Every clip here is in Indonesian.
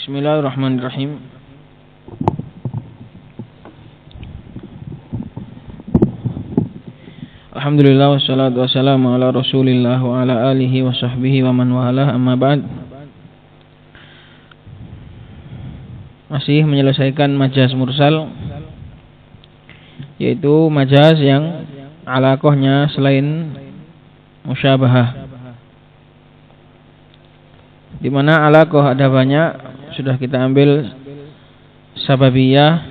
Bismillahirrahmanirrahim. Alhamdulillah wassalatu wassalamu ala Rasulillah wa ala alihi wa sahbihi wa man walah, amma ba'd. Masih menyelesaikan majaz mursal, yaitu majaz yang alaqahnya selain musyabahah. Di mana alaqah ada banyak, sudah kita ambil sababiyah,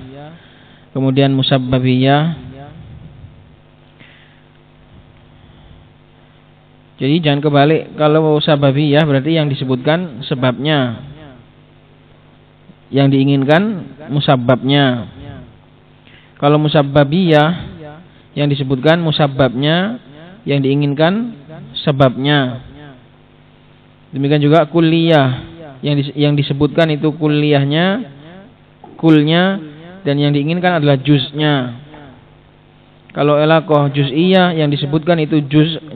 kemudian musabbabiyah. Jadi jangan kebalik, kalau sababiyah berarti yang disebutkan sebabnya, yang diinginkan musabbabnya. Kalau musabbabiyah, yang disebutkan musabbabnya, yang diinginkan sebabnya. Demikian juga kulliyah, yang disebutkan itu kulliyahnya, kulnya, dan yang diinginkan adalah juznya. Kalau alaqah juz'iyah, yang disebutkan itu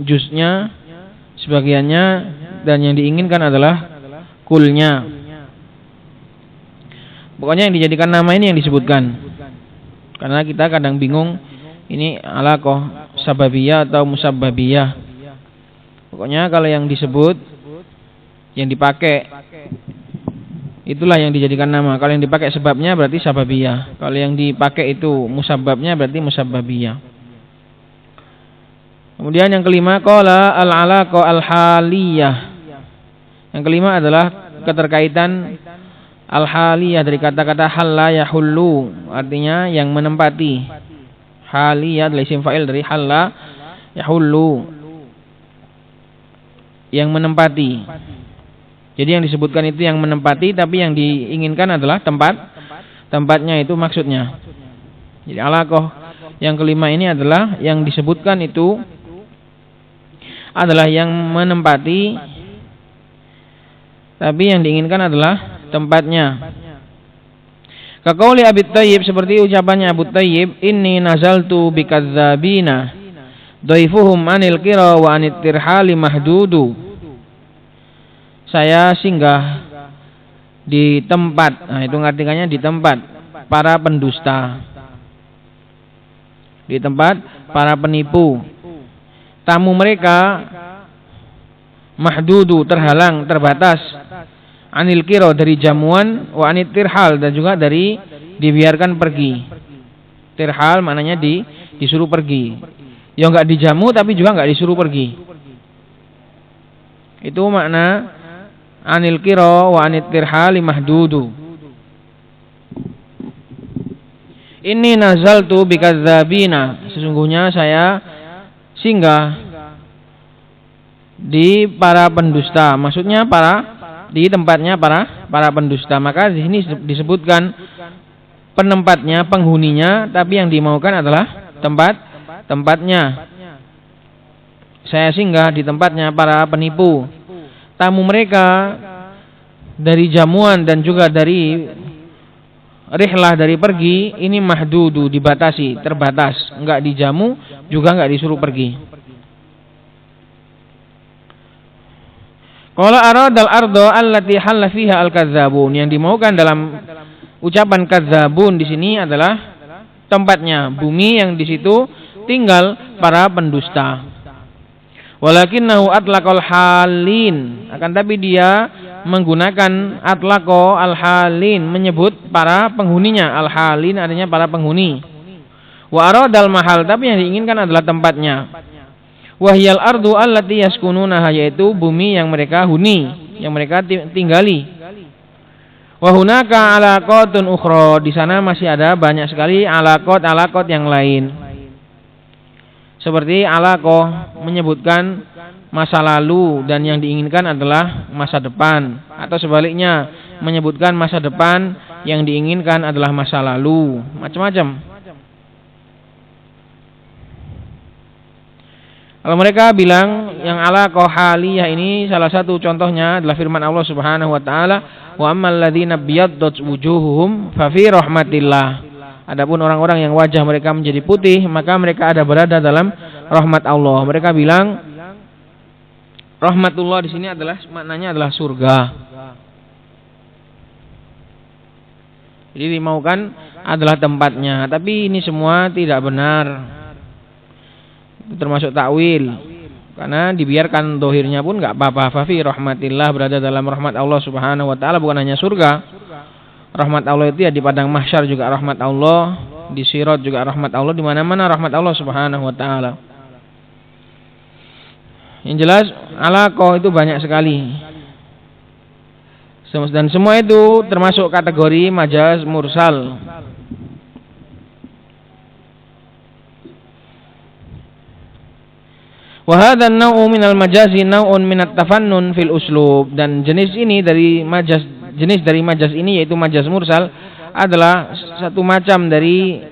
juznya, sebagiannya, dan yang diinginkan adalah kulnya. Pokoknya yang dijadikan nama ini yang disebutkan. Karena kita kadang bingung, ini alaqah sababiyah atau musabbabiyah. Pokoknya kalau yang disebut, yang dipakai, itulah yang dijadikan nama. Kalau yang dipakai sebabnya berarti sababiyah. Kalau yang dipakai itu musabbabnya berarti musabbabiyah. Kemudian yang kelima, qala al-alaqah al-haliyah. Yang kelima adalah keterkaitan al-haliyah dari kata-kata halla yahullu, artinya yang menempati. Haliyah adalah isim fa'il dari halla yahullu, yang menempati. Jadi yang disebutkan itu yang menempati, tapi yang diinginkan adalah tempatnya itu maksudnya. Jadi alaqah yang kelima ini adalah yang disebutkan itu adalah yang menempati, tapi yang diinginkan adalah tempatnya. Kaqauli Abi Thayyib, seperti ucapannya Abu Thayyib, inni nazaltu bikadzabina dhaifuhum anil qira wa anit tirhali mahdudu. Saya singgah di tempat, nah itu artinya di tempat para pendusta, di tempat para penipu. Tamu mereka mahdudu, terhalang, terbatas, anil qira, dari jamuan, wa anit tirhal, dan juga dari dibiarkan pergi. Tirhal maknanya disuruh pergi. Ya enggak dijamu tapi juga enggak disuruh pergi. Itu makna anil qira wa anit tirhali mahdudu. Inni nazaltu bikadzabina, sesungguhnya saya singgah di para pendusta, maksudnya di tempatnya para pendusta. Maka di sini disebutkan penempatnya, penghuninya, tapi yang dimaukan adalah tempatnya. Saya singgah di tempatnya para penipu. Tamu mereka dari jamuan dan juga dari rihlah, dari pergi, ini mahdudu, dibatasi, terbatas, enggak dijamu juga enggak disuruh pergi. Qala aradal ardo allati halla fiha al-kadzabun, yang dimaukan dalam ucapan kadzabun di sini adalah tempatnya, bumi yang di situ tinggal para pendusta. Walakinnahu atlaqal halin, akan tapi dia menggunakan atlaqo al-halin, menyebut para penghuninya. Al-halin artinya para penghuni. Wa aradal mahal, tapi yang diinginkan adalah tempatnya. Wahyal ardu allati yaskununaha, yaitu bumi yang mereka huni, yang mereka tinggali. Wa hunaka alaqatun ukhra, di sana masih ada banyak sekali alaqat yang lain. Seperti alaqah menyebutkan masa lalu dan yang diinginkan adalah masa depan, atau sebaliknya menyebutkan masa depan yang diinginkan adalah masa lalu, macam-macam. Kalau mereka bilang yang alaqah haliyah ini, salah satu contohnya adalah firman Allah Subhanahu wa taala, wa ammal ladzina biyaddat wujuhuhum fa fi rahmatillah. Adapun orang-orang yang wajah mereka menjadi putih, maka mereka ada berada dalam rahmat Allah. Mereka bilang rahmatullah di sini adalah maknanya adalah surga. Jadi dimaukan adalah tempatnya, tapi ini semua tidak benar. Itu termasuk takwil. Karena dibiarkan dohirnya pun nggak apa-apa. Fafi rahmatillah, berada dalam rahmat Allah Subhanahu wa taala, bukan hanya surga. Rahmat Allah itu ya di padang mahsyar juga rahmat Allah, di sirat juga rahmat Allah, di mana-mana rahmat Allah Subhanahu wa taala. Yang jelas alaqah itu banyak sekali. Dan semua itu termasuk kategori majaz mursal. Wa hadha an-naw'u minal majazi naw'un minat tafannun fil uslub, dan jenis dari majaz ini yaitu majaz mursal adalah satu macam dari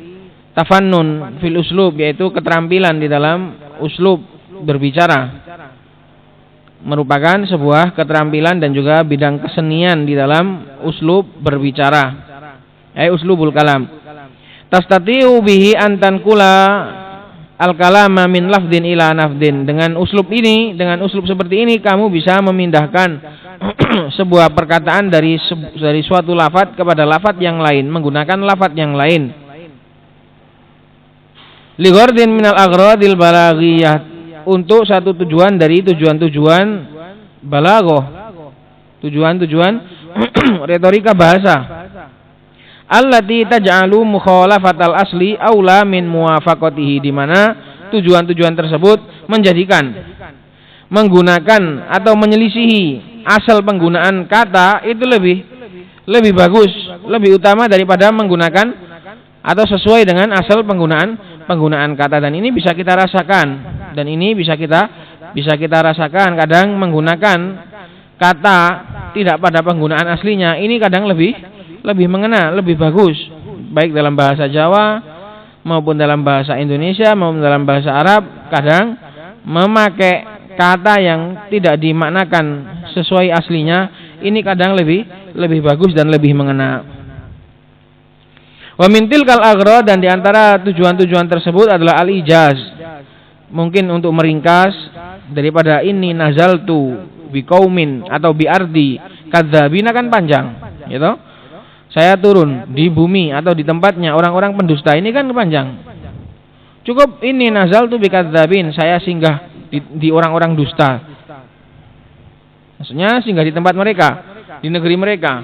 tafannun fil uslub, yaitu keterampilan di dalam uslub berbicara. Merupakan sebuah keterampilan dan juga bidang kesenian di dalam uslub berbicara. Uslubul kalam. Tastati'u bihi an tanqula al-kalama min lafdin ila nafdin. Dengan uslub seperti ini kamu bisa memindahkan sebuah perkataan dari suatu lafaz kepada lafaz yang lain, menggunakan lafaz yang lain. Li ghardin minal aghradil balaghiyah, untuk satu tujuan dari tujuan-tujuan balaghah, tujuan-tujuan retorika bahasa. Allati taj'alu mukhalafatal asli aula min muwafaqatihi, di mana tujuan-tujuan tersebut menjadikan menggunakan atau menyelisihi asal penggunaan kata itu lebih bagus, lebih utama daripada menggunakan atau sesuai dengan asal penggunaan kata. Dan ini bisa kita rasakan. Dan ini bisa kita rasakan kadang menggunakan kata tidak pada penggunaan aslinya. Ini kadang lebih mengena, lebih bagus, baik dalam bahasa Jawa maupun dalam bahasa Indonesia maupun dalam bahasa Arab. Kadang memakai kata yang tidak dimaknakan sesuai aslinya, ini kadang lebih bagus dan lebih mengena. Wa min tilkal aghrad, dan diantara tujuan-tujuan tersebut adalah al-ijaz, mungkin untuk meringkas daripada ini nazaltu biqaumin atau biardi kadzabina, kan panjang gitu. Saya turun di bumi atau di tempatnya orang-orang pendusta, ini kan panjang. Cukup ini nazaltu bikadzabin, saya singgah di orang-orang dusta. Maksudnya singgah di tempat mereka, di negeri mereka.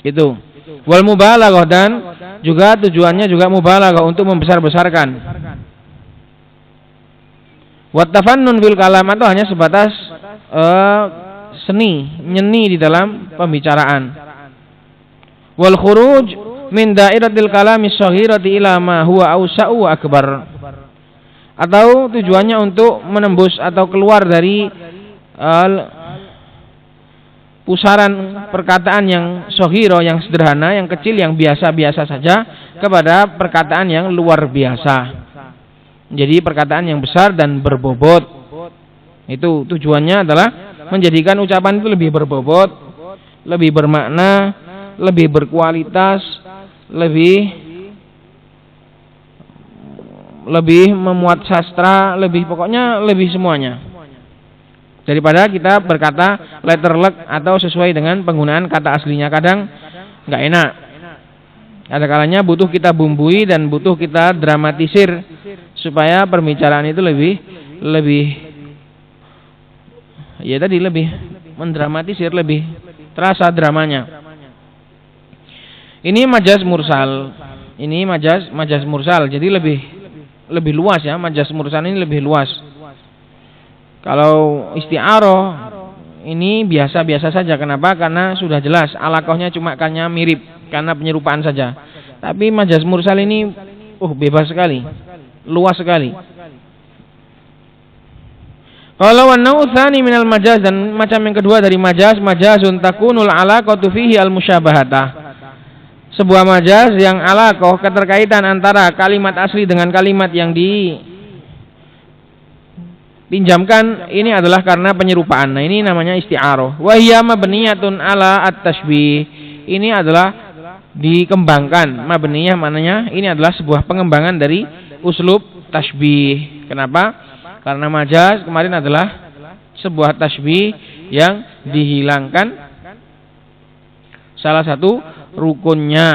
Itu. Wal mubalaghah, dan juga tujuannya juga mubalaghah, untuk membesar-besarkan. Wa tafannun bil kalam, itu hanya sebatas nyeni di dalam pembicaraan. Wal khuruj min dairatil kalami shaghirati ila ma huwa awsa'u wa akbar, atau tujuannya untuk menembus atau keluar dari pusaran perkataan yang shaghira, yang sederhana, yang kecil, yang biasa-biasa saja, kepada perkataan yang luar biasa. Jadi perkataan yang besar dan berbobot. Itu tujuannya adalah menjadikan ucapan itu lebih berbobot, lebih bermakna, lebih berkualitas, lebih memuat sastra, pokoknya lebih semuanya. Daripada kita berkata letterlek atau sesuai dengan penggunaan kata aslinya, kadang nggak enak. Ada kalanya butuh kita bumbui dan butuh kita dramatisir supaya perbicaraan itu lebih mendramatisir, lebih terasa dramanya. Ini majaz mursal. Ini majaz mursal. Jadi lebih luas ya, majaz mursal ini lebih luas. Kalau isti'arah ini biasa-biasa saja. Kenapa? Karena sudah jelas alaqahnya cuma karena mirip, karena penyerupaan saja. Tapi majaz mursal ini bebas sekali, luas sekali. Kalau an-naw'u tsani minal majaz, dan macam yang kedua dari majazun takunul alaqatu fihi al-musyabahatah. Sebuah majaz yang alaqah, keterkaitan antara kalimat asli dengan kalimat yang dipinjamkan, ini adalah karena penyerupaan. Nah, ini namanya isti'arah. Wa hiya mabniyatun ala at-tashbih. Ini adalah dikembangkan. Mabniyah maknanya ini adalah sebuah pengembangan dari uslub tashbih. Kenapa? Karena majaz kemarin adalah sebuah tashbih yang dihilangkan salah satu rukunnya,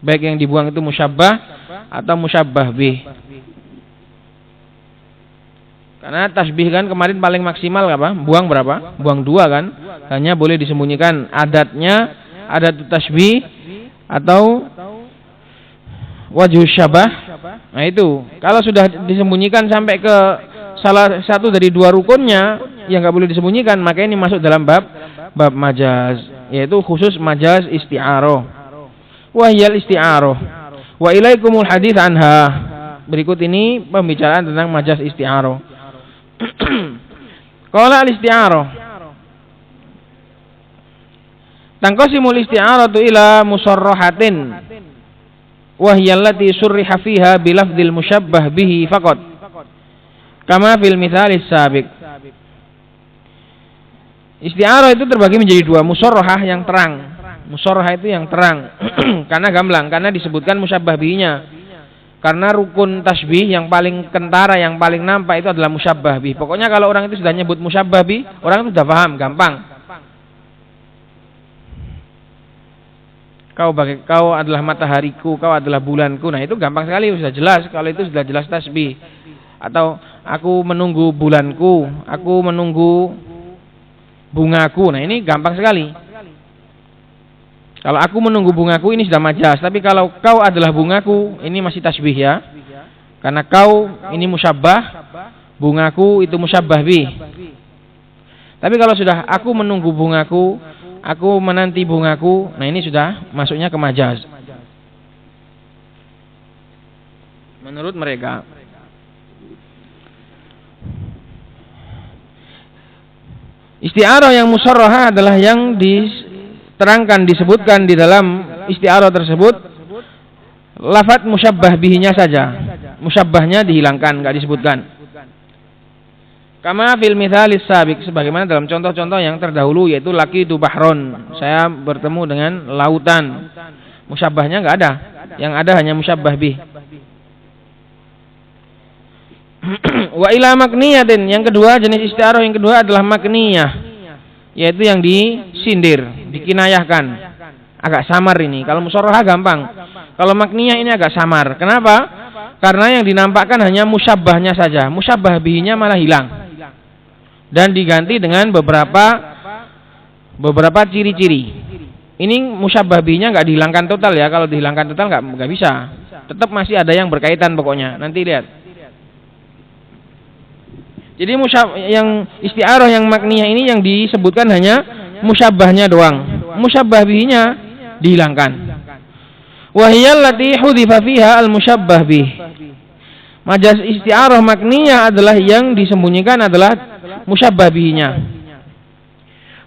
baik yang dibuang itu musyabbah atau musyabbah bih. Karena tasbih kan kemarin paling maksimal apa? Buang berapa? Buang 2 kan? Hanya boleh disembunyikan adatnya, adat tasbih atau wajhu syabah. Nah itu, kalau sudah disembunyikan sampai ke salah satu dari 2 rukunnya yang nggak boleh disembunyikan, maka ini masuk dalam bab majaz, yaitu khusus majaz isti'arah. Wahyal isti'arah. Wa ilaikumul hadits anha. Berikut ini pembicaraan tentang majaz isti'arah. Qala al-isti'arah. Tanqasimul isti'aratu ila musarrahatin wa hiya allati surriha fiha bi lafdzil musyabbah bihi faqat. Kama fil mithalis sabiq. Isti'arah itu terbagi menjadi 2, musarrahah yang terang. Musarrahah itu yang terang. Karena gamblang, karena disebutkan musyabbah bihinya. Karena rukun tasbih yang paling kentara, yang paling nampak itu adalah musyabbah bih. Pokoknya kalau orang itu sudah nyebut musyabbah bih, orang itu sudah paham, gampang. Kau adalah matahariku, kau adalah bulanku. Nah itu gampang sekali, sudah jelas. Kalau itu sudah jelas tasbih. Atau aku menunggu bulanku, aku menunggu bungaku. Nah ini gampang sekali. Kalau aku menunggu bungaku ini sudah majaz. Tapi kalau kau adalah bungaku, ini masih tasbih ya. Karena kau ini musyabbah, bungaku itu musyabbah bih. Tapi kalau sudah aku menunggu bungaku, aku menanti bungaku, nah ini sudah masuknya ke majaz. Menurut mereka. Isti'arah yang musarrahah adalah yang diterangkan, disebutkan di dalam isti'arah tersebut lafaz musyabbah bihinya saja. Musyabbahnya dihilangkan, enggak disebutkan. Kama fil mithalis sabiq, sebagaimana dalam contoh-contoh yang terdahulu, yaitu laqitu bahron, saya bertemu dengan lautan. Musyabbahnya enggak ada. Yang ada hanya musyabbah bih. Wa ila makniyatin, yang kedua, jenis isti'arah yang kedua adalah makniyah, yaitu yang disindir, dikinayahkan. Agak samar ini. Kalau musarrahah gampang. Kalau makniyah ini agak samar. Kenapa? Karena yang dinampakkan hanya musyabbahnya saja. Musyabbah bihinya malah hilang. Dan diganti dengan beberapa ciri-ciri. Ini musyabbah bihinya enggak dihilangkan total ya. Kalau dihilangkan total enggak bisa. Tetap masih ada yang berkaitan pokoknya. Nanti lihat. Jadi yang isti'arah yang makniyah ini yang disebutkan hanya musyabbahnya doang. Musyabbah bihinya dihilangkan. Wa hiya allati hudhifa fiha al-musyabbah bih. Majaz isti'arah makniyah adalah yang disembunyikan adalah musyabbah bihinya.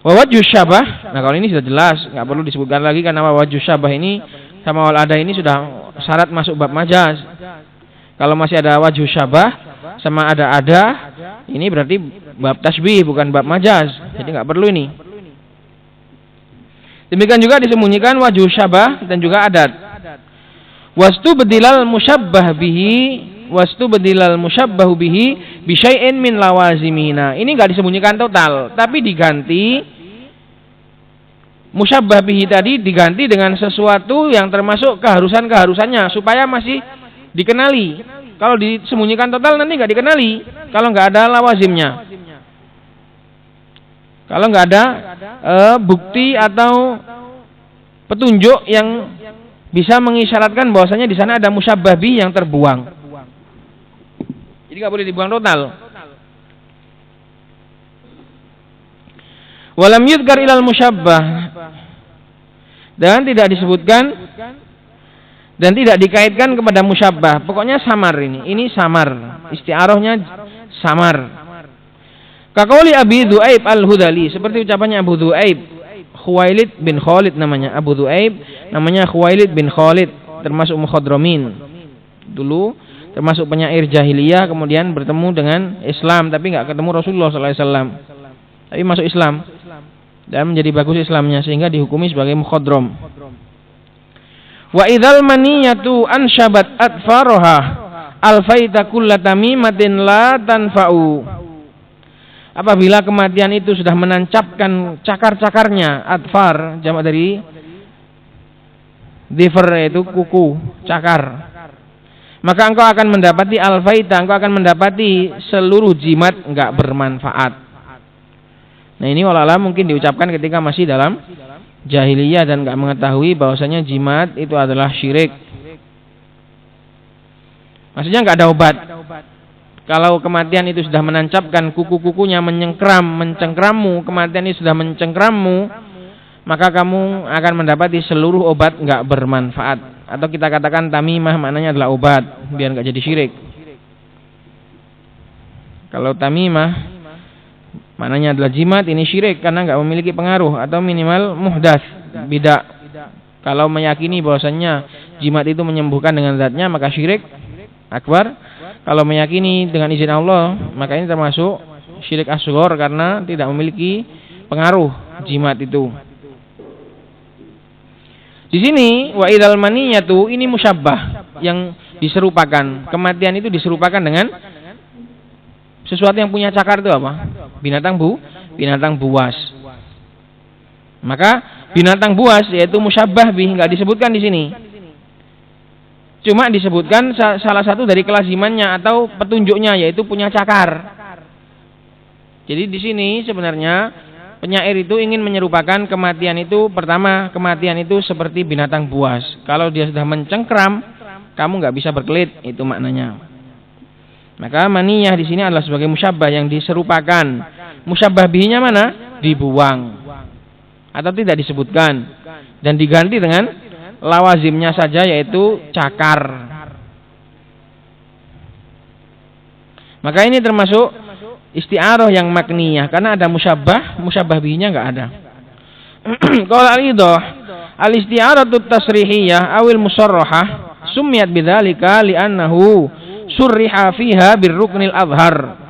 Wa wajhu syabah. Nah, kalau ini sudah jelas, enggak perlu disebutkan lagi karena wajhu syabah ini sama wal ada ini sudah syarat masuk bab majaz. Kalau masih ada wajhu syabah sama ada, ini berarti bab tasbih bukan bab majaz. Jadi enggak perlu ini. Demikian juga disembunyikan wajhu syabah dan juga adat. Wastu bedilal musyabbah bihi bi syai'in min lawazimina. Ini enggak disembunyikan total, tapi diganti musyabbah bihi tadi diganti dengan sesuatu yang termasuk keharusannya supaya masih dikenali. Kalau disembunyikan total nanti enggak dikenali kalau enggak ada lawazimnya. Kalau enggak ada bukti atau petunjuk yang bisa mengisyaratkan bahwasanya di sana ada musyabbah bih yang terbuang. Jadi enggak boleh dibuang total. Walam yudhkar ilal musyabbah, dan tidak disebutkan dan tidak dikaitkan kepada musyabbah. Pokoknya samar ini. Ini samar. Isti'arahnya samar. Kaqauli Abi Dzu'aib Al-Hudali, seperti ucapannya Abu Dzu'aib, Khuwailid bin Khalid namanya. Abu Dzu'aib namanya Khuwailid bin Khalid, termasuk mukhadramin. Dulu termasuk penyair jahiliyah, kemudian bertemu dengan Islam tapi enggak ketemu Rasulullah sallallahu alaihi wasallam. Tapi masuk Islam dan menjadi bagus Islamnya sehingga dihukumi sebagai mukhadram. Wa idzal maniyatu anshabat atfaraha alfaita kullatamimatin la tanfa'u. Apabila kematian itu sudah menancapkan cakar-cakarnya, atfar jamak dari Dhifer yaitu kuku, cakar. Maka engkau akan mendapati al-faita, engkau akan mendapati seluruh jimat enggak bermanfaat. Nah, ini wala'ala mungkin diucapkan ketika masih dalam jahiliyah dan enggak mengetahui bahwasanya jimat itu adalah syirik. Maksudnya enggak ada obat. Kalau kematian itu sudah menancapkan kuku-kukunya, mencengkrammu, kematian ini sudah mencengkrammu, maka kamu akan mendapati seluruh obat enggak bermanfaat. Atau kita katakan tamimah maknanya adalah obat, biar enggak jadi syirik. Kalau tamimah maknanya adalah jimat, ini syirik karena enggak memiliki pengaruh atau minimal muhdats, bidah. Kalau meyakini bahwasannya jimat itu menyembuhkan dengan zatnya, maka syirik akbar. Kalau meyakini dengan izin Allah, maka ini termasuk syirik asghar karena tidak memiliki pengaruh jimat itu. Di sini wa idzal maniyatu ini musyabbah yang diserupakan. Kematian itu diserupakan dengan sesuatu yang punya cakar itu apa? Binatang buas. Maka binatang buas yaitu musyabbah bih, enggak disebutkan di sini. Cuma disebutkan salah satu dari kelazimannya atau petunjuknya yaitu punya cakar. Jadi di sini sebenarnya penyair itu ingin menyerupakan kematian itu, pertama kematian itu seperti binatang buas. Kalau dia sudah mencengkram, kamu nggak bisa berkelit, itu maknanya. Maka maniyah di sini adalah sebagai musyabbah yang diserupakan. Musyabbah bihnya mana? Dibuang atau tidak disebutkan dan diganti dengan lawazimnya saja yaitu cakar. Maka ini termasuk isti'arah yang makniyah karena ada musyabbah bihnya enggak ada. Qala al-idah al-isti'aratu tasrihiyah awil musarrahah sumiyat bidzalika li'annahu surriha fiha birruknil azhar.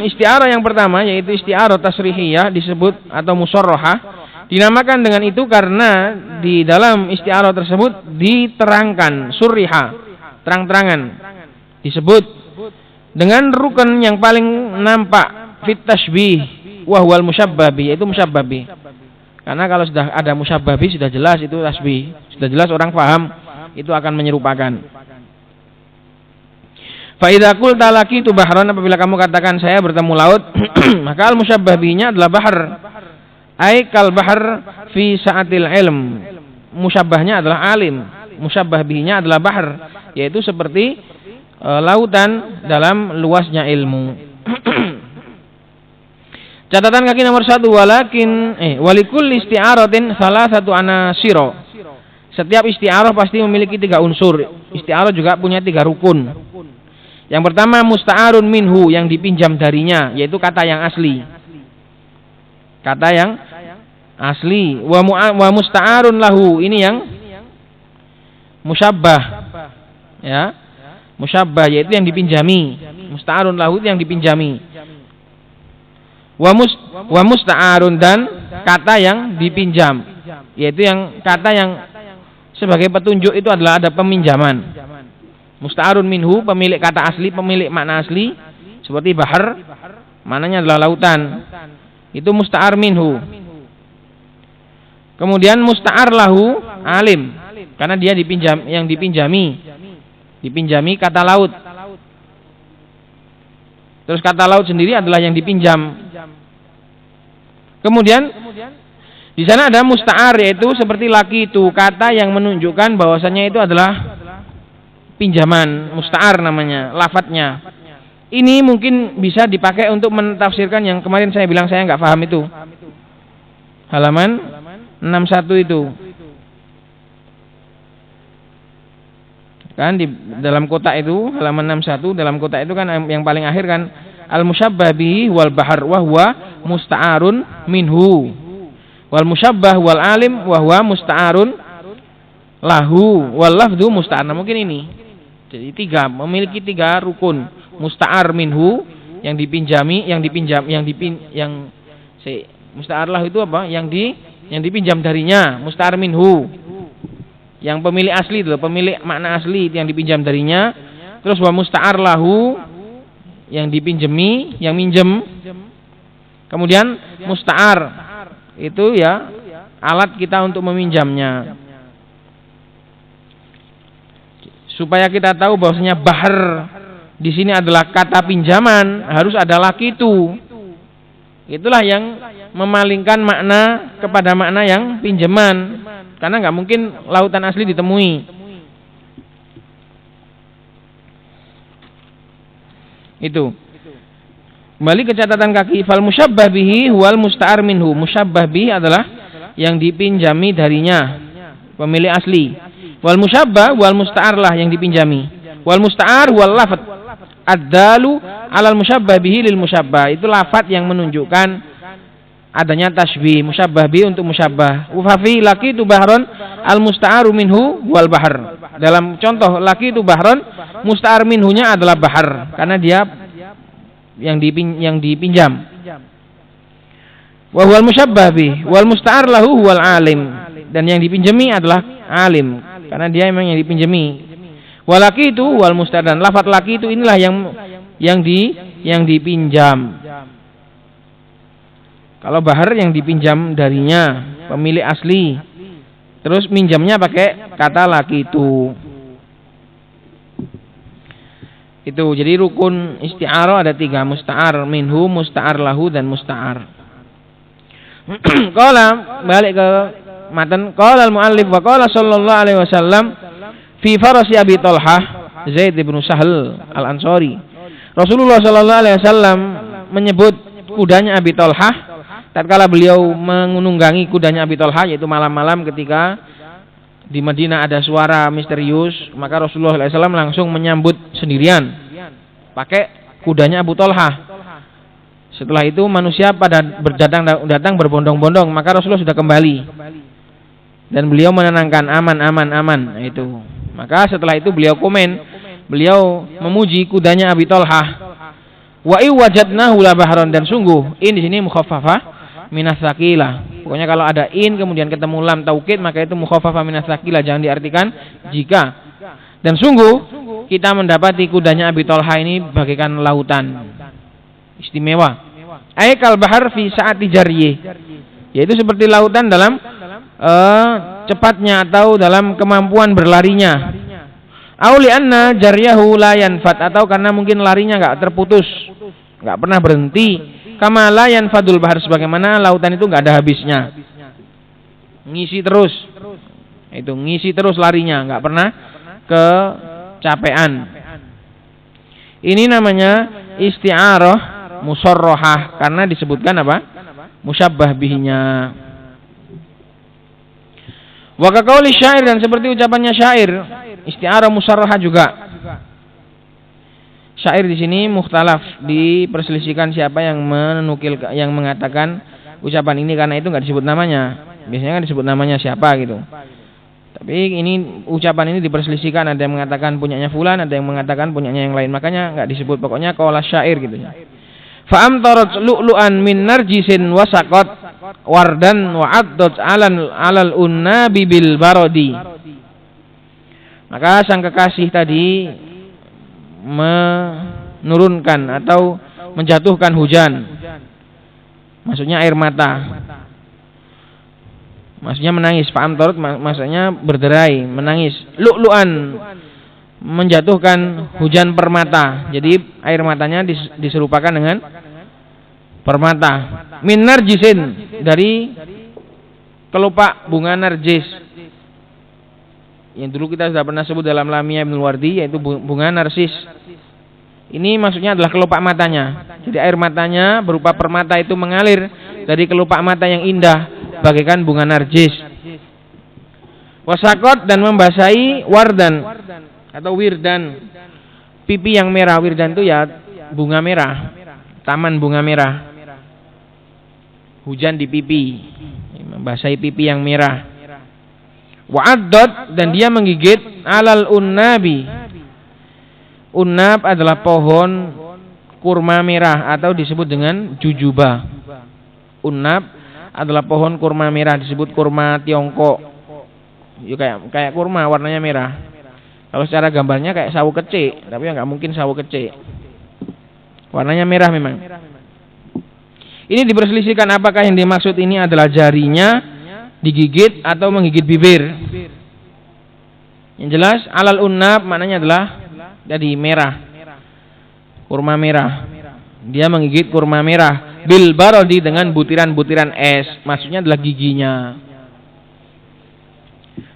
Isti'arah yang pertama yaitu isti'arah tasrihiyah disebut atau musarrahah dinamakan dengan itu karena di dalam isti'arah tersebut diterangkan surriha, terang-terangan disebut dengan rukun yang paling nampak fit tashbih wa huwal musyabbah bih, yaitu musyabbah bih. Karena kalau sudah ada musyabbah bih sudah jelas itu tasbih, sudah jelas orang paham itu akan menyerupakan. Fa idza qulta laqitu bahran, apabila kamu katakan saya bertemu laut, maka al musyabbah bihnya adalah bahr. Ai kal bahr fi sa'atil ilm. Musyabbahnya adalah alim, musyabbah bihnya adalah bahr, yaitu seperti lautan dalam luasnya ilmu. Catatan kaki nomor 1, walikul isti'aratin salah satu anasiro. Setiap isti'arah pasti memiliki 3 unsur. Isti'arah juga punya 3 rukun. Yang pertama musta'arun minhu, yang dipinjam darinya, yaitu kata yang asli. Kata yang asli. Wa musta'arun lahu, ini yang musyabbah. Ya. Musyabbah yaitu yang dipinjami. Musta'arun lahu yang dipinjami. Wa musta'arun, dan kata yang dipinjam, yaitu yang kata yang sebagai petunjuk itu adalah ada peminjaman. Musta'arun minhu pemilik kata asli, pemilik makna asli, seperti bahar maknanya adalah lautan. Itu musta'ar minhu. Kemudian musta'ar lahu alim, karena dia dipinjam, yang dipinjami kata laut. Terus kata laut sendiri adalah yang dipinjam. Kemudian di sana ada musta'ar, yaitu seperti laki itu, kata yang menunjukkan bahwasanya itu adalah pinjaman, musta'ar namanya, lafadznya. Ini mungkin bisa dipakai untuk mentafsirkan yang kemarin saya bilang saya nggak paham itu. Halaman 61 itu. Kan di dalam kotak itu halaman 61, dalam kotak itu kan yang paling akhir kan al-musyabbah bihi wal bahar wa huwa musta'arun minhu, wal musyabbah wal alim wa huwa musta'arun lahu wal lafdhu musta'ar. Nah, mungkin ini. Jadi memiliki 3 rukun. Musta'ar minhu yang dipinjami, musta'ar lahu itu apa? Yang dipinjam darinya, musta'ar minhu. Yang pemilik asli itu, pemilik makna asli yang dipinjam darinya. Terus wa musta'ar lahu yang dipinjami, yang minjem. Kemudian musta'ar itu ya alat kita untuk meminjamnya. supaya kita tahu bahwasanya bahar di sini adalah kata pinjaman, harus ada lakitu. Itulah yang memalingkan makna kepada makna yang pinjaman, karena nggak mungkin lautan asli ditemui. Itu. Kembali ke catatan kaki. Fal musyabbah bihi wal musta'ar minhu. Musyabbah bihi adalah yang dipinjami darinya, pemilik asli. Wal musyabbah wal musta'ar lah yang dipinjami. Wal musta'ar wal lafad ad-dalu 'alal musyabbah bihi lil musyabbah. Itu lafad yang menunjukkan adanya tasbih, musyabbah bihi untuk musyabbah. Wa fi laqitu bahron al musta'aru minhu wal bahr. Dalam contoh laqitu bahron, musta'ar minhunya adalah bahar, karena dia yang dipinjam. Wa huwal musyabbah bihi wal musta'ar lahu huwal alim. Dan yang dipinjami adalah alim, karena dia memang yang dipinjami. Walaki itu wal musta'ar, dan lafaz laki itu inilah yang dipinjam. Kalau bahar yang dipinjam darinya, pemilik asli, terus minjamnya pakai kata laki itu. Itu jadi rukun isti'arah ada 3, musta'ar minhu, musta'ar lahu, dan musta'ar. Qala, balik ke matan, qala al-muallif wa qala sallallahu alaihi wasallam fi farasi Abi Talhah Zaid bin Sahal al-Ansari. Rasulullah sallallahu alaihi wasallam menyebut kudanya Abi Talhah tatkala beliau menunggangi kudanya Abi Talhah, yaitu malam-malam ketika di Madinah ada suara misterius, maka Rasulullah SAW langsung menyambut sendirian pakai kudanya Abu Talhah. Setelah itu manusia pada datang berbondong-bondong, maka Rasulullah sudah kembali dan beliau menenangkan, aman. Itu. Maka setelah itu beliau beliau memuji kudanya Abi Talhah. Wa wajadnahu la bahron, dan sungguh in di sini mukhaffafah minas saqilah. Pokoknya kalau ada in kemudian ketemu lam taukid, maka itu mukhaffafah minas saqilah, jangan diartikan jika. Dan sungguh kita mendapati kudanya Abi Talha ini bagaikan lautan istimewa. Aikal bahar fi saati jariyih, yaitu seperti lautan dalam cepatnya atau dalam kemampuan berlarinya. Auli anna jaryahu la yanfat, atau karena mungkin larinya enggak terputus, enggak pernah berhenti. Kama la yanfadul bahar, sebagaimana lautan itu enggak ada habisnya. Ngisi terus. Itu ngisi terus larinya, enggak pernah kecapean. Ini namanya isti'arah musarrahah, karena disebutkan apa? Musyabbah bihinya. Wa kaqauli syair, dan seperti ucapannya syair, isti'arah musarrahah juga. Syair di sini mukhtalaf, diperselisihkan siapa yang menukil, yang mengatakan ucapan ini, karena itu enggak disebut namanya. Biasanya kan disebut namanya siapa gitu. Tapi ini ucapan ini diperselisihkan, ada yang mengatakan punyanya fulan, ada yang mengatakan punyanya yang lain. Makanya enggak disebut, pokoknya qaula syair gitu ya. Fa amtarat lu'lu'an min narjisin wa saqat wardan wa addat 'alal unnabi bil baradi. Maka sang kekasih tadi menurunkan atau menjatuhkan hujan, maksudnya air mata, maksudnya menangis. Fa'am tarut maksudnya berderai, menangis. Lu'lu'an, menjatuhkan hujan permata, jadi air matanya diserupakan dengan permata. Min narjisin, dari kelopak bunga narjis, yang dulu kita sudah pernah sebut dalam Lamia Ibnul Wardi, yaitu bunga narsis. Ini maksudnya adalah kelopak matanya. Jadi air matanya berupa permata itu mengalir dari kelopak mata yang indah bagaikan bunga narjis. Wasakot, dan membasahi wardan atau wirdan, pipi yang merah. Wirdan itu ya bunga merah, taman bunga merah. Hujan di pipi, membasahi pipi yang merah. Wa'addad, dan dia menggigit alal unnabi. Unnab adalah pohon kurma merah atau disebut dengan jujuba. Unnab adalah pohon kurma merah, disebut kurma Tiongkok. Ya, kayak kurma warnanya merah. Kalau secara gambarnya kayak sawo kecik, tapi enggak mungkin sawo kecik. Warnanya merah memang. Ini diperselisihkan apakah yang dimaksud ini adalah jarinya digigit atau menggigit bibir. Yang jelas alal unnab maknanya adalah jadi merah. Kurma merah. Dia menggigit kurma merah bil barodi dengan butiran-butiran es. Maksudnya adalah giginya.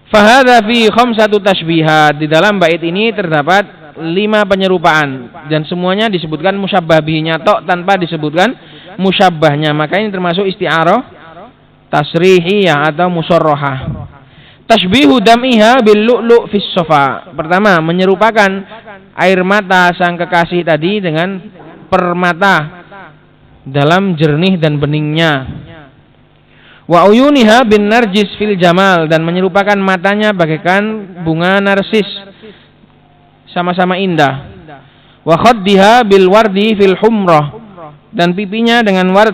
Fahadha fi khamsatu tashbihat. Di dalam bait ini terdapat 5 penyerupaan dan semuanya disebutkan musyabbah bihinya tok tanpa disebutkan musyabbahnya. Maka ini termasuk isti'arah tasrihiyah atau musarrahah. Tashbihu dam'iha bil lu'lu' fis sofa. Pertama, menyerupakan air mata sang kekasih tadi dengan permata dalam jernih dan beningnya. Wa uyuniha bin narjis fil jamal, dan menyerupakan matanya bagaikan bunga narsis, sama-sama indah. Wa khaddiha bil wardi fil humrah, dan pipinya dengan ward,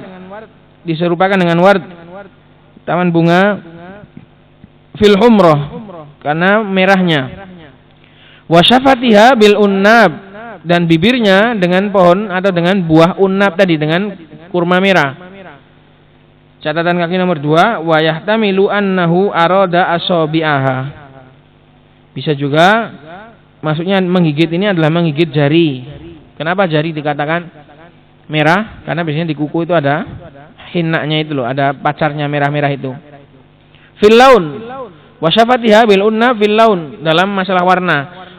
diserupakan dengan ward, taman bunga fil humrah, karena merahnya. Wa syafatiha bil unnab, dan bibirnya dengan pohon atau dengan buah unnab tadi, dengan kurma merah. Catatan kaki nomor 2, wa yahtamilu annahu arada asabi'aha. Bisa juga maksudnya menggigit ini adalah menggigit jari. Kenapa jari dikatakan merah? Karena biasanya di kuku itu ada hinnaknya itu loh, ada pacarnya merah-merah itu. Fil laun wa syafatiha bil unna fil laun, dalam masalah warna.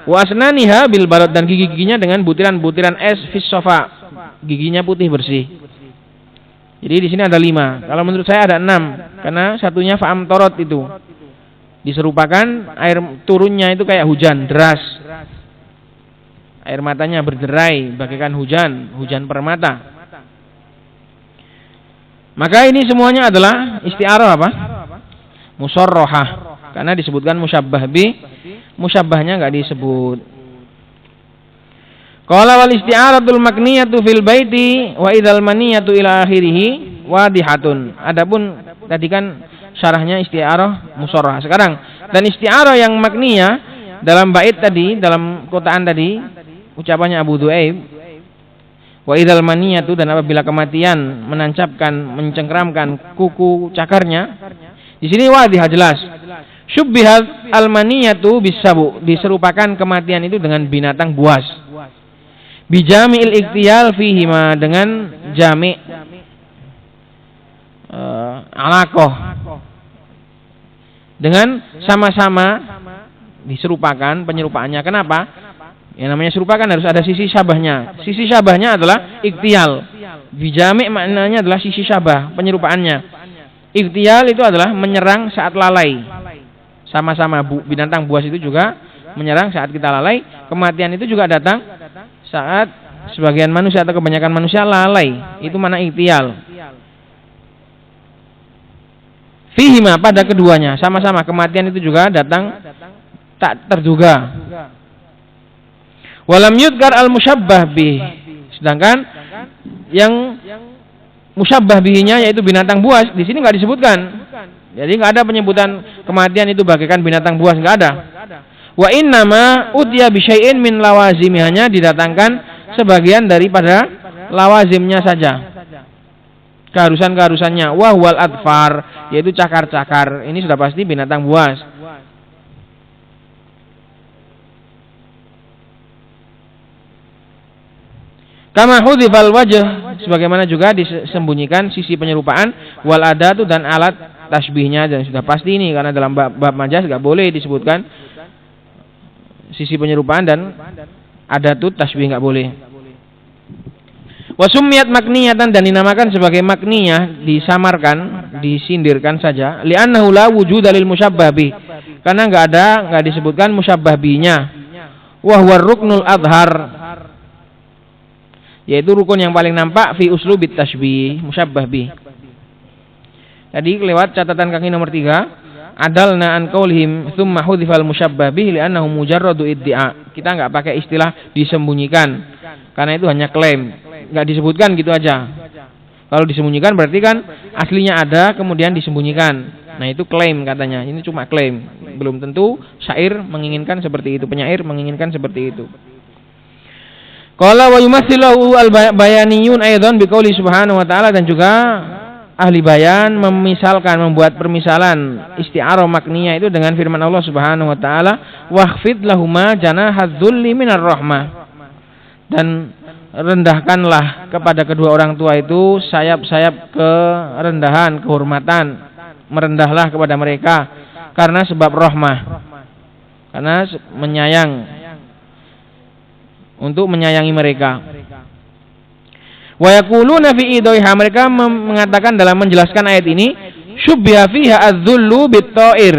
Wa asnaniha bil barad, dan gigi-giginya dengan butiran-butiran es fis sofa, giginya putih bersih. Jadi di sini ada 5. Kalau menurut saya ada 6, karena satunya fa'am torot itu diserupakan air turunnya itu kayak hujan deras. Air matanya berderai bagaikan hujan permata. Maka ini semuanya adalah isti'arah apa? Musarrahah, karena disebutkan musyabbah bi, musyabbahnya enggak disebut. Qala wal isti'aratul makniyatu fil baiti wa idzal maniyatu ila akhirih wadihatun. Adapun tadi kan syarahnya isti'arah musarrahah. Sekarang dan isti'arah yang makniyah dalam bait tadi, dalam kotaan tadi, ucapannya Abu Duaib, wa idzal maniyatu, dan apabila kematian mencengkeramkan kuku cakarnya. Di sini wadihah, jelas. Syubbihat al-maniyatu bisabu, diserupakan kematian itu dengan binatang buas. Bijami'il iktiyal fihima, dengan jami' alaqah, dengan sama-sama diserupakan penyerupaannya. Kenapa? Yang namanya serupakan harus ada sisi syabahnya. Sisi syabahnya adalah iktiyal. Bijami' maknanya adalah sisi syabah penyerupaannya. Iktiyal itu adalah menyerang saat lalai. Sama-sama binatang buas itu juga menyerang saat kita lalai. Kematian itu juga datang saat sebagian manusia atau kebanyakan manusia lalai. Itu mana iktiyal. Fihima, pada keduanya sama-sama kematian itu juga datang tak terduga. Walam yudkar al-musyabbah bih, sedangkan yang musyabbah bihinya yaitu binatang buas di sini nggak disebutkan. Jadi nggak ada penyebutan kematian itu bagaikan binatang buas, nggak ada. Wa innama utiya bi syai'in min lawazimi, hanya didatangkan sebagian daripada lawazimnya saja, keharusan-keharusannya. Wa huwal adfar, yaitu cakar-cakar. Ini sudah pasti binatang buas. Kama hudhifal wajh, sebagaimana juga disembunyikan sisi penyerupaan, wal adatu, dan alat tasbihnya. Dan sudah pasti ini, karena dalam bab majaz enggak boleh disebutkan sisi penyerupaan dan adatut tasbih, enggak boleh. Wasumiyat makniyatan, dan dinamakan sebagai makniyah, disamarkan, disindirkan saja. Li'annahu la wujuda lil musyabbah bih, karena enggak disebutkan musyabbah bihnya. Wa huwa ruknul adhar, yaitu rukun yang paling nampak fi uslubit tasbih musyabbah bih. Tadi lewat catatan kaki nomor 3, adalna an qaulihim tsumma hudhifal musyabbah bih li'annahu mujarradu iddia. Kita enggak pakai istilah disembunyikan, karena itu hanya klaim, enggak disebutkan gitu aja. Kalau disembunyikan berarti kan aslinya ada kemudian disembunyikan. Nah, itu klaim katanya. Ini cuma klaim, belum tentu syair menginginkan seperti itu, penyair menginginkan seperti itu. Qala wa yumathilu al-bayaniyun aidan biqauli subhanahu wa ta'ala, dan juga ahli bayan membuat permisalan isti'arah makniyah itu dengan firman Allah Subhanahu wa taala, "Wakhfid lahuma janahadzulli minar rahmah." Dan rendahkanlah kepada kedua orang tua itu sayap-sayap kerendahan, kehormatan. Merendahlah kepada mereka karena sebab rahmah. Karena untuk menyayangi mereka. Wa yaquluna fi idaiha, mereka mengatakan dalam menjelaskan ayat ini, syubbiha fiha adz-dzullu bit-ta'ir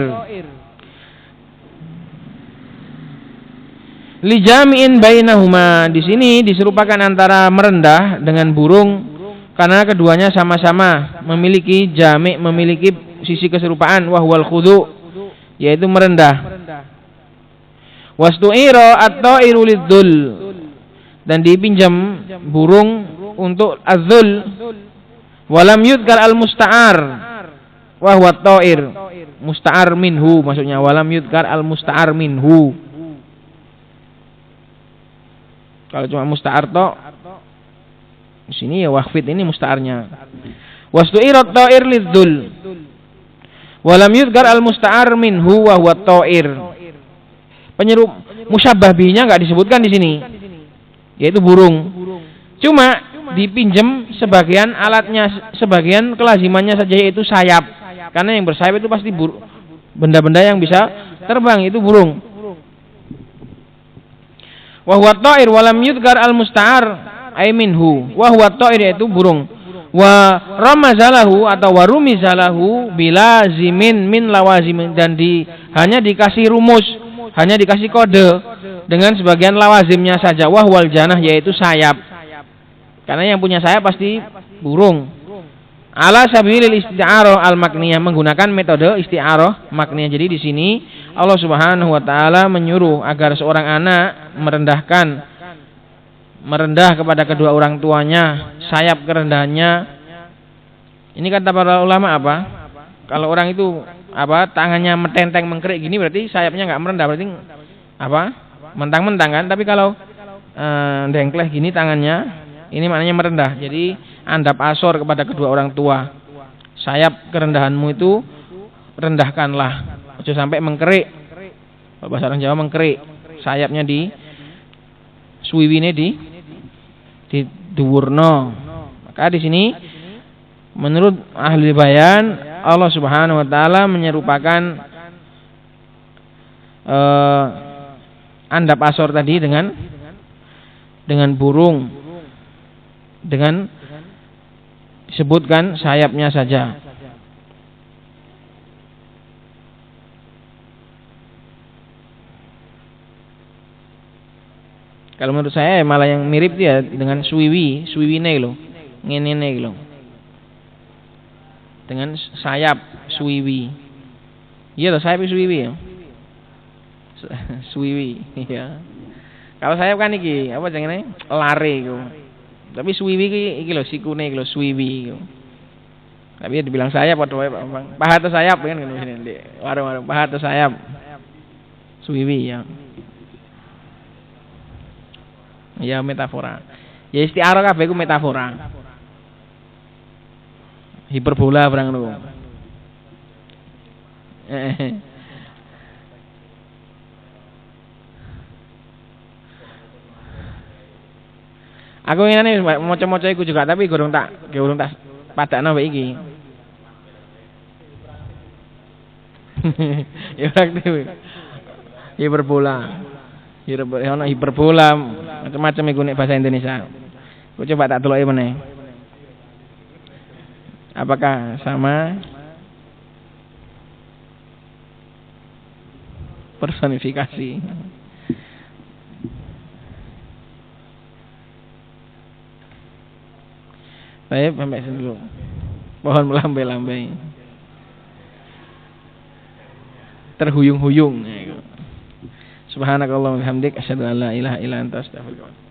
li jami'in bainahuma. Di sini diserupakan antara merendah dengan burung karena keduanya sama-sama memiliki jami', memiliki sisi keserupaan, wa huwal khudu', yaitu merendah. Wastu'ira at-ta'iru lidz-dzul, dan dipinjam burung untuk az-dzul. Walam yudkar al-musta'ar wa huwa at-ta'ir, musta'ar minhu maksudnya, walam yudkar al-musta'ar minhu. Kalau cuma musta'ar to, di sini ya wakhfid ini musta'arnya. Wastu'ira at-ta'ir lidz-dzul walam yudkar al-musta'ar minhu wa huwa at-ta'ir. Penyerup musyabbah bihnya enggak disebutkan di sini, yaitu burung. Cuma dipinjam sebagian alatnya, sebagian kelazimannya saja, yaitu sayap. Karena yang bersayap itu pasti benda-benda yang bisa terbang, itu burung. Wa huwa at-ta'ir wa lam yudkar al-musta'ar ay minhu. Wa huwa at-ta'ir, yaitu burung. Wa ramazalahu atau warumizalahu bilazimin min lawazimin, dan hanya dikasih rumus, hanya dikasih kode dengan sebagian lawazimnya saja. Wa huwal janah, yaitu sayap. Karena yang punya sayap pasti burung. Ala sabilil isti'arah al-makniyah, menggunakan metode isti'arah makniyah. Jadi di sini Allah Subhanahu wa taala menyuruh agar seorang anak merendah kepada kedua orang tuanya, sayap kerendahannya. Ini kata para ulama apa? Kalau orang itu tangannya metenteng mengkerik gini, berarti sayapnya enggak merendah, berarti mentang-mentang kan. Tapi kalau dengkleh gini tangannya, ini maknanya merendah. Jadi andap asor kepada kedua orang tua. Sayap kerendahanmu itu rendahkanlah, jangan sampai mengkerik. Kalau bahasa orang Jawa mengkerik, sayapnya di suwiwine di dhuwurna. Maka di sini menurut ahli bayan, Allah Subhanahu wa taala menyerupakan andap asor tadi dengan burung, dengan disebutkan sayapnya saja. Kalau menurut saya malah yang mirip dia dengan suwiwine lho, ngene lho. Dengan sayap suwiwi. Iya loh, sayap suwiwi ya. Suwiwi, ya. Kalau sayap kan iki apa jenenge? Lare iku. Tapi suwiwi iki lho, sikune iki lho suwiwi iku. Tapi dibilang sayap padha wae, Bang. Paha atau sayap kan ngono sini di warung-warung, paha atau sayap. Suwiwi ya. Ya metafora. Ya isti'arah kabeh iku metafora. Hiperbola barang ngono. Aku ngene maca-maca iku juga, tapi gurung tak padakno mbek iki. Ya praktik. Hiperbola. Hiperbola macam-macam iku nek bahasa Indonesia. Aku coba tak deloki meneh. Apakah sama personifikasi? Baik, sampai sini dulu. Pohon melambai-lambai. Terhuyung-huyung. Subhanakallahumma wa bihamdik, asyhadu an la ilaha illa anta, astaghfiruka.